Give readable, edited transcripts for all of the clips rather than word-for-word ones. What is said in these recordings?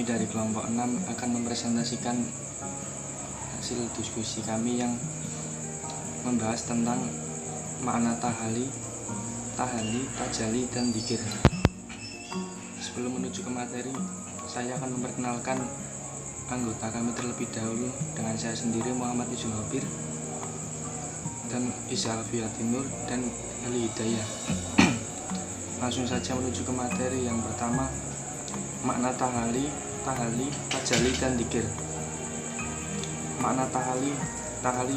Kami dari kelompok 6 akan mempresentasikan hasil diskusi kami yang membahas tentang makna tahali, tajali, dan dzikir. Sebelum menuju ke materi, saya akan memperkenalkan anggota kami terlebih dahulu dengan saya sendiri, Muhammad Yusuf Hafir, dan Isa Alfiatinur, dan Ali Hidayah. Langsung saja menuju ke materi. Yang pertama, makna tahali, tajali, dan dzikir. Makna tahali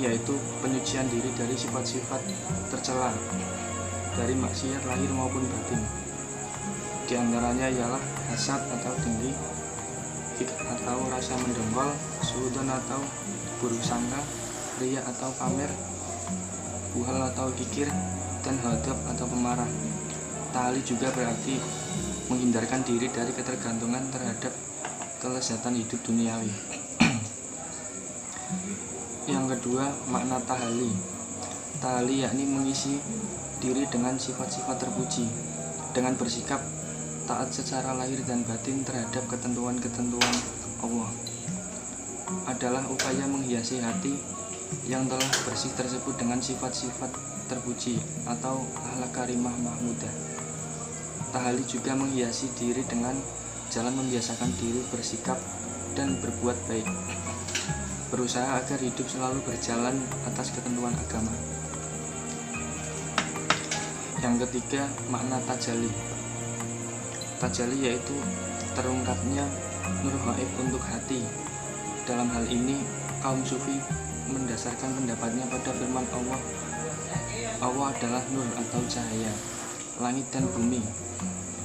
yaitu penyucian diri dari sifat-sifat tercela, dari maksiat lahir maupun batin. Di antaranya ialah hasad atau dengki, atau rasa mendengkol, suudzon atau buruk sangka, riya atau pamer, buhal atau kikir, dan ghadab atau pemarah. Tahali juga berarti menghindarkan diri dari ketergantungan terhadap kelezatan hidup duniawi. Yang kedua, makna tahali yakni mengisi diri dengan sifat-sifat terpuji, dengan bersikap taat secara lahir dan batin terhadap ketentuan-ketentuan Allah. Adalah upaya menghiasi hati yang telah bersih tersebut dengan sifat-sifat terpuji atau akhlak karimah mahmudah. Tahali juga menghiasi diri dengan jalan membiasakan diri bersikap dan berbuat baik, berusaha agar hidup selalu berjalan atas ketentuan agama. Yang ketiga, makna tajali yaitu terungkapnya nur gaib untuk hati. Dalam hal ini, kaum sufi mendasarkan pendapatnya pada firman Allah adalah nur atau cahaya langit dan bumi.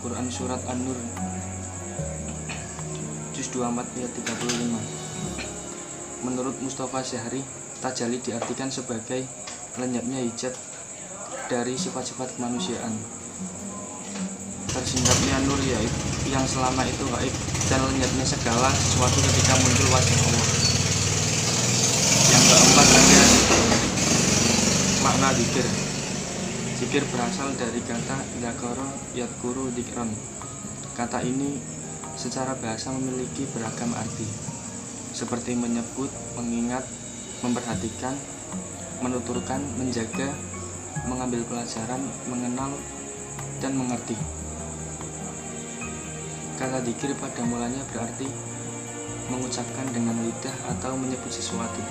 Quran Surat An-Nur Juz 24 ayat 35. Menurut Mustafa Syahri, tajali diartikan sebagai lenyapnya hijab dari sifat-sifat kemanusiaan, tersingkapnya nur yang selama itu gaib, dan lenyapnya segala sesuatu ketika muncul wajah Allah. Yang keempat ada makna dzikir. Dzikir berasal dari kata dzakara yadhkuru dzikran. Kata ini secara bahasa memiliki beragam arti, seperti menyebut, mengingat, memperhatikan, menuturkan, menjaga, mengambil pelajaran, mengenal, dan mengerti. Kata dzikir pada mulanya berarti mengucapkan dengan lidah atau menyebut sesuatu.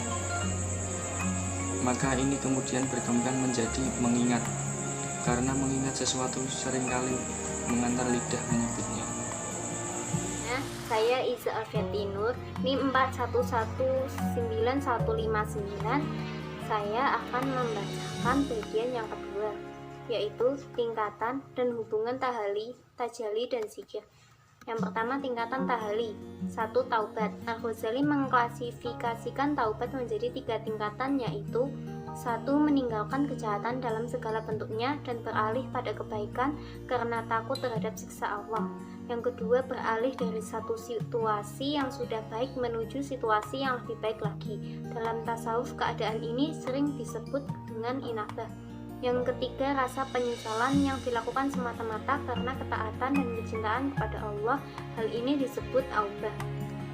Maka ini kemudian berkembang menjadi mengingat, karena mengingat sesuatu seringkali mengantar lidah menyebutnya. Saya Isa Alfiatinur, NIM 41191159. Saya akan membacakan bagian yang kedua, yaitu tingkatan dan hubungan tahali, tajali, dan dzikir. Yang pertama, tingkatan tahali. 1. Taubat. Al-Ghazali mengklasifikasikan taubat menjadi 3 tingkatan, yaitu 1. Meninggalkan kejahatan dalam segala bentuknya dan beralih pada kebaikan karena takut terhadap siksa Allah. Yang kedua, beralih dari satu situasi yang sudah baik menuju situasi yang lebih baik lagi. Dalam tasawuf, keadaan ini sering disebut dengan inabah. Yang ketiga, rasa penyesalan yang dilakukan semata-mata karena ketaatan dan kecintaan kepada Allah. Hal ini disebut aubah.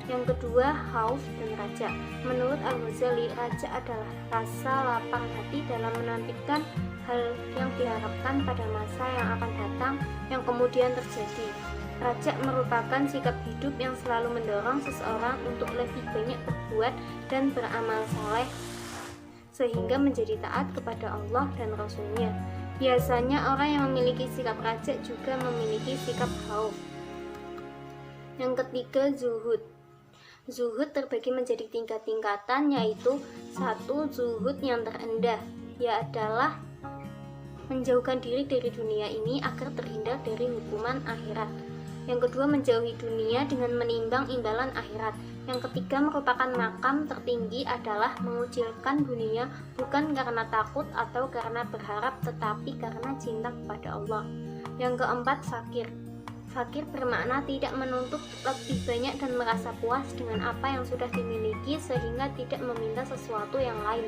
Yang kedua, khauf dan raja. Menurut Al-Ghazali, raja adalah rasa lapang hati dalam menantikan hal yang diharapkan pada masa yang akan datang yang kemudian terjadi. Raja merupakan sikap hidup yang selalu mendorong seseorang untuk lebih banyak berbuat dan beramal saleh sehingga menjadi taat kepada Allah dan Rasul-Nya. Biasanya orang yang memiliki sikap raja juga memiliki sikap khauf. Yang ketiga, zuhud. Zuhud terbagi menjadi tingkatan, yaitu 1. Zuhud yang terendah, ia adalah menjauhkan diri dari dunia ini agar terhindar dari hukuman akhirat. Yang kedua, menjauhi dunia dengan menimbang imbalan akhirat. Yang ketiga, merupakan makam tertinggi adalah mengucilkan dunia bukan karena takut atau karena berharap, tetapi karena cinta kepada Allah. Yang keempat, fakir. Fakir bermakna tidak menuntut lebih banyak dan merasa puas dengan apa yang sudah dimiliki sehingga tidak meminta sesuatu yang lain.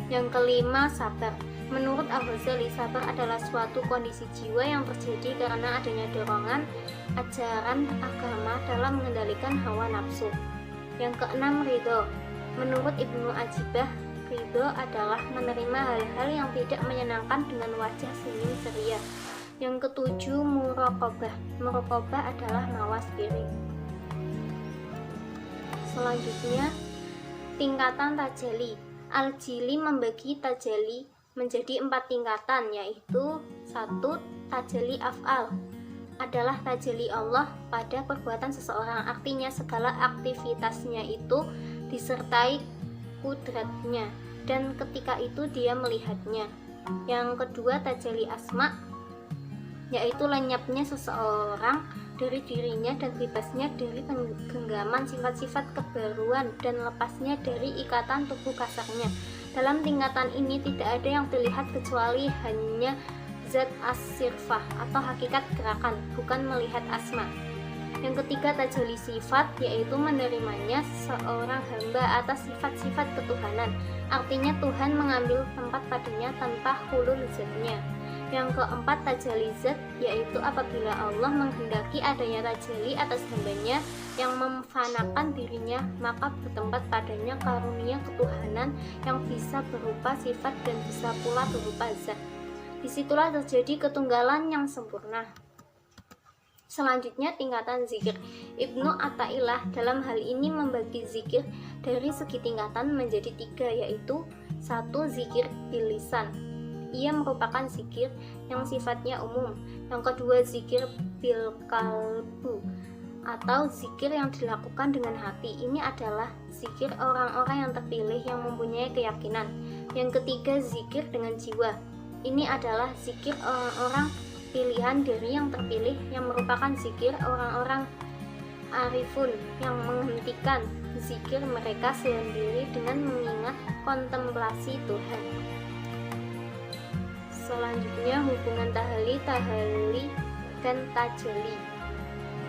Yang kelima, sabar. Menurut Al-Ghazali, sabar adalah suatu kondisi jiwa yang terjadi karena adanya dorongan ajaran agama dalam mengendalikan hawa nafsu. Yang keenam, ridho. Menurut Ibnu Ajibah, ridho adalah menerima hal-hal yang tidak menyenangkan dengan wajah senyum ceria. Yang ketujuh, muraqabah. Muraqabah adalah mawas diri. Selanjutnya, tingkatan tajalli. Al-Jili membagi tajalli menjadi 4 tingkatan, yaitu 1. Tajalli af'al adalah tajalli Allah pada perbuatan seseorang, artinya segala aktivitasnya itu disertai kudratnya dan ketika itu dia melihatnya. Yang kedua, tajalli asma, yaitu lenyapnya seseorang dari dirinya dan bebasnya dari genggaman sifat-sifat kebaruan dan lepasnya dari ikatan tubuh kasarnya. Dalam tingkatan ini tidak ada yang dilihat kecuali hanya zat as-sirfah atau hakikat gerakan, bukan melihat asma. Yang ketiga, tajalli sifat, yaitu menerimanya seorang hamba atas sifat-sifat ketuhanan, artinya Tuhan mengambil tempat padanya tanpa hulul zatnya. Yang keempat, tajalli zat, yaitu apabila Allah menghendaki adanya tajalli atas hambanya yang memfanakan dirinya, maka bertempat padanya karunia ketuhanan yang bisa berupa sifat dan bisa pula berupa zat. Disitulah terjadi ketunggalan yang sempurna. Selanjutnya, tingkatan zikir. Ibnu Athaillah dalam hal ini membagi zikir dari segi tingkatan menjadi 3, yaitu 1. Zikir bil lisan. Ia merupakan zikir yang sifatnya umum. Yang kedua, zikir bil qalbu atau zikir yang dilakukan dengan hati. Ini adalah zikir orang-orang yang terpilih yang mempunyai keyakinan. Yang ketiga, zikir dengan jiwa. Ini adalah zikir orang-orang pilihan dari yang terpilih yang merupakan zikir orang-orang arifun yang menghentikan zikir mereka sendiri dengan mengingat kontemplasi Tuhan. Selanjutnya, hubungan tahalli, dan tajalli.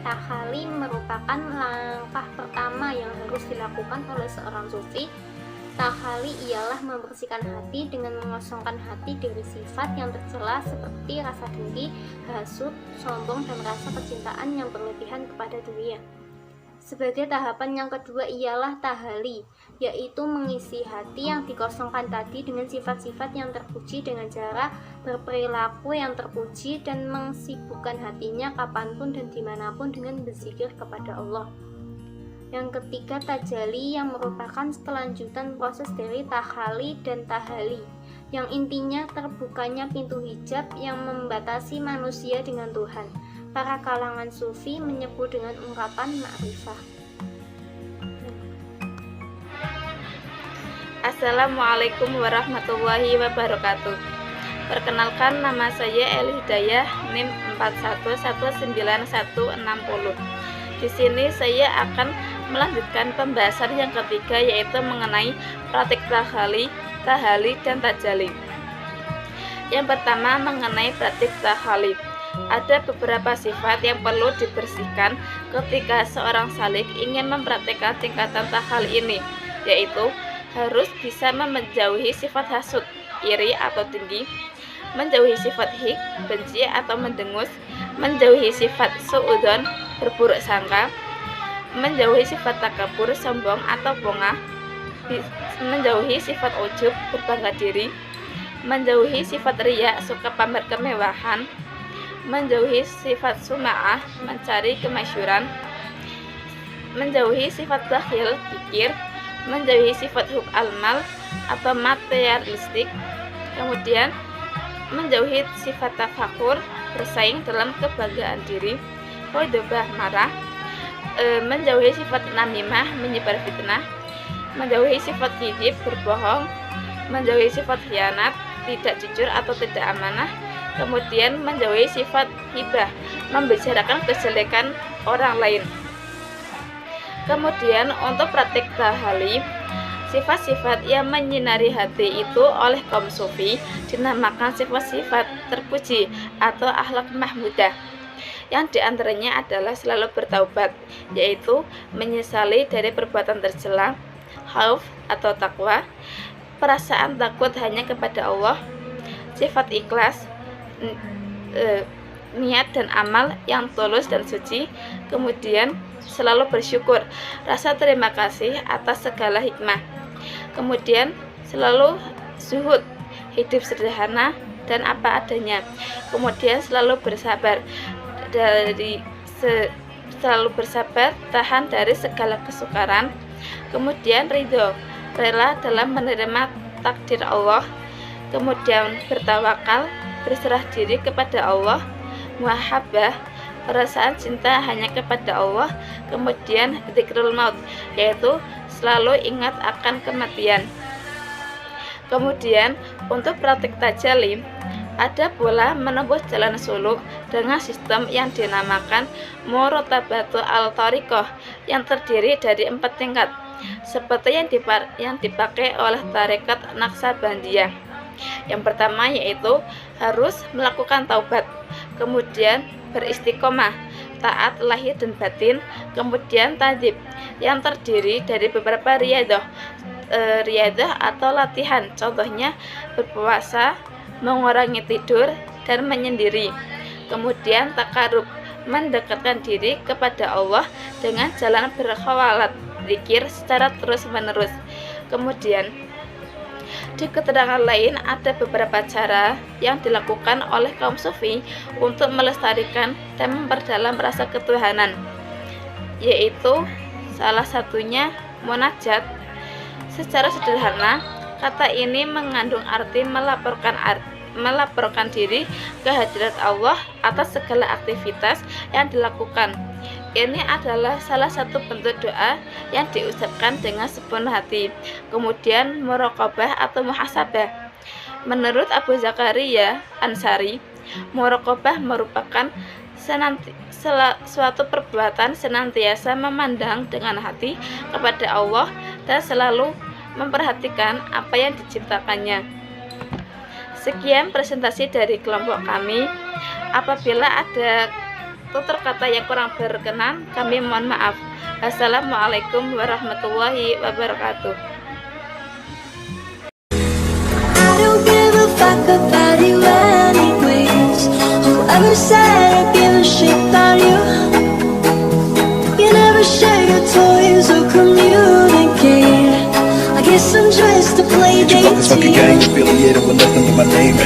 Tahalli merupakan langkah pertama yang harus dilakukan oleh seorang sufi. Tahalli ialah membersihkan hati dengan mengosongkan hati dari sifat yang tercela seperti rasa dengki, hasud, sombong, dan rasa kecintaan yang berlebihan kepada dunia. Sebagai tahapan yang kedua ialah tahalli, yaitu mengisi hati yang dikosongkan tadi dengan sifat-sifat yang terpuji dengan cara berperilaku yang terpuji dan mensibukkan hatinya kapanpun dan dimanapun dengan berzikir kepada Allah. Yang ketiga, tajalli, yang merupakan kelanjutan proses dari tahalli dan tahalli, yang intinya terbukanya pintu hijab yang membatasi manusia dengan Tuhan. Para kalangan sufi menyebut dengan ungkapan ma'rifah. Assalamualaikum warahmatullahi wabarakatuh. Perkenalkan, nama saya Eli Hidayah, NIM 41196160. Di sini saya akan melanjutkan pembahasan yang ketiga, yaitu mengenai praktik tahalli, dan tajalli. Yang pertama, mengenai praktik tahalli. Ada beberapa sifat yang perlu dibersihkan ketika seorang salik ingin mempraktikkan tingkatan tahalli ini, yaitu harus bisa menjauhi sifat hasud, iri atau tinggi, menjauhi sifat hik, benci atau mendengus, menjauhi sifat su'udzon, berburuk sangka, menjauhi sifat takabur, sombong atau bongah, menjauhi sifat ujub, berbangga diri, menjauhi sifat riya, suka pamer kemewahan, menjauhi sifat suma'ah, mencari kemasyhuran, menjauhi sifat bakhil, kikir, menjauhi sifat hub al-mal atau materialistik, kemudian menjauhi sifat tafakur, bersaing dalam kebanggaan diri, hodobah, marah, menjauhi sifat namimah, menyebar fitnah, menjauhi sifat kidib, berbohong, menjauhi sifat khianat, tidak jujur atau tidak amanah, kemudian menjauhi sifat hibah, membicarakan kejelekan orang lain. Kemudian untuk praktik tahalli, sifat-sifat yang menyinari hati itu oleh kaum sufi dinamakan sifat-sifat terpuji atau akhlak mahmudah, yang diantaranya adalah selalu bertaubat, yaitu menyesali dari perbuatan tercela, khauf atau takwa, perasaan takut hanya kepada Allah, sifat ikhlas, niat dan amal yang tulus dan suci. Kemudian selalu bersyukur, rasa terima kasih atas segala hikmah. Kemudian selalu zuhud, hidup sederhana dan apa adanya. Kemudian selalu bersabar selalu bersabar, tahan dari segala kesukaran. Kemudian ridho, rela dalam menerima takdir Allah. Kemudian bertawakal, berserah diri kepada Allah. Muhabbah, perasaan cinta hanya kepada Allah. Kemudian dzikrul maut, yaitu selalu ingat akan kematian. Kemudian untuk praktik tajalli, ada pula menempuh jalan suluk dengan sistem yang dinamakan Murotabatu al-Thariqah yang terdiri dari 4 tingkat, seperti yang dipakai oleh tarekat Naqsabandiyah. Yang pertama yaitu harus melakukan taubat, kemudian beristiqomah, taat lahir dan batin, kemudian tadib yang terdiri dari beberapa riyadah atau latihan, contohnya berpuasa, mengurangi tidur, dan menyendiri. Kemudian takarub, mendekatkan diri kepada Allah dengan jalan berkhawalat, zikir secara terus-menerus. Kemudian di keterangan lain ada beberapa cara yang dilakukan oleh kaum sufi untuk melestarikan dan memperdalam rasa ketuhanan, yaitu salah satunya munajat. Secara sederhana, kata ini mengandung arti melaporkan diri ke hadirat Allah atas segala aktivitas yang dilakukan. Ini adalah salah satu bentuk doa yang diucapkan dengan sepenuh hati. Kemudian muraqabah atau muhasabah. Menurut Abu Zakaria Ansari, muraqabah merupakan suatu perbuatan senantiasa memandang dengan hati kepada Allah dan selalu memperhatikan apa yang diciptakannya. Sekian presentasi dari kelompok kami. Apabila ada tutur kata yang kurang berkenan, kami mohon maaf. Assalamualaikum warahmatullahi wabarakatuh. I don't give a fuck about you anyways. Whoever said I give a shit about you? You never share your toys or communicate. I guess I'm just a play date to you. Affiliated with nothing but my name.